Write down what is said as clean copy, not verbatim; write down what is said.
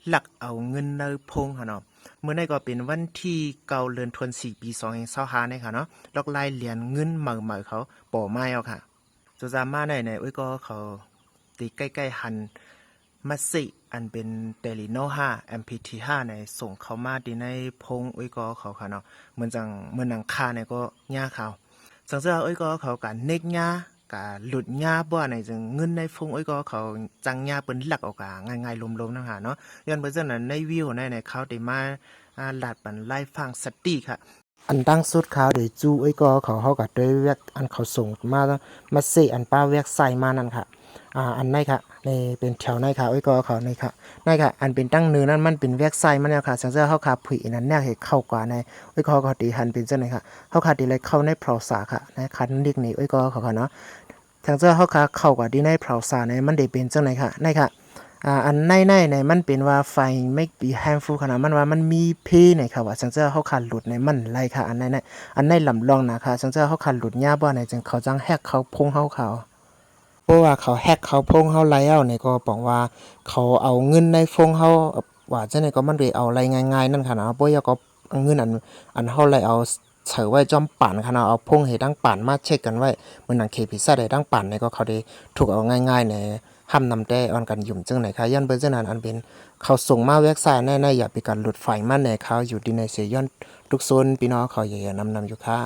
หลักเอาเงินในพงค่ะเนาะเมื่อในก็เป็นวันที่9 เดือนธันวาคมปี2025เนี่ยค่ะเนาะลอกลายเหรียญเงินเหม่อเขาป่อไม้เอาค่ะจุจามาในอุ้ยก็เขาตีใกล้ๆหันมัสซิอันเป็นเตลิโน5 MPT5 ในส่งเขามาดีในพงอุ้ยก็เขาค่ะเนาะเหมือนจังเหมือนหนังคาเนี่ยก็ย่าเขาสังเกตอุ้ยก็เขาการเน็กย่ากาหลุดย่าบ่ในจึงเงินในพงอุ้ยก็เขาจังย่าเป็นหลักออกกาง่ายๆลมๆนะฮะเนาะย้อนเพื่อนนั้นในวิวในเขาได้มาหลัดปันไล่ฟังสติค่ะอันตั้งสุดเขาเดี๋ยวจูไอ้ก็เขากับด้วยเวียกอันเขาส่งมาเซอันป้าเวียกใส่มานั่นค่ะอันไหนค่ะในเป็นแถวไหนค่ะไอ้ก็เขาในค่ะในค่ะอันเป็นตั้งเนื้อนั่นมันเป็นเวียกใส่มันเนี่ยค่ะสังเกตเขาขาผุยนั้นเนี่ยเห็นเข้ากว่าในไอ้ก็เขาตีหันเป็นเจ้าไหนค่ะเขาขาดีเลยเข้าในพรสาค่ะในคันเด็กนี่ไอ้ก็เขาเนาะสังเกตเขาขาเข้ากว่าดีในพรสาในมันได้เป็นเจ้าไหนค่ะในค่ะอันในมันเป็นว่าไฟไม่ปีแฮมฟูขนาดมันว่ามันมีเพในค่ะว่าสังเกตเขาขาดหลุดในมันไรค่ะอันในลำลองนะคะสังเกตเขาขาดหลุดหญ้าบ่ในจึงเขาจังแฮกเขาพงเขาเพราะว่าเขาแฮกเขาพงเขาไล่เอาเนี่ยก็บอกว่าเขาเอาเงินในฟงเขาว่าจะเนี่ยก็มันเลยเอาอะไรง่ายๆนั่นค่ะนะเพราะว่าก็เงินอันเขาไล่เอาเฉยไว้จอมป่านค่ะนะเอาพงให้ดังป่านมาเช็คกันไว้เหมือนหนังเคพิซซ่าได้ดังป่านเนี่ยก็เขาได้ถูกเอาง่ายๆในห้ามนำแต่ออนกันยุ่มจึงไหนคะย้อนเบอร์เจนั้นอันเป็นเขาส่งมาเว็บไซต์แน่ๆอย่าไปการหลุดไฟมันในเขาอยู่ดีในเสียย้อนทุกโซนพี่น้องเขาอย่านำอยู่ค่ะ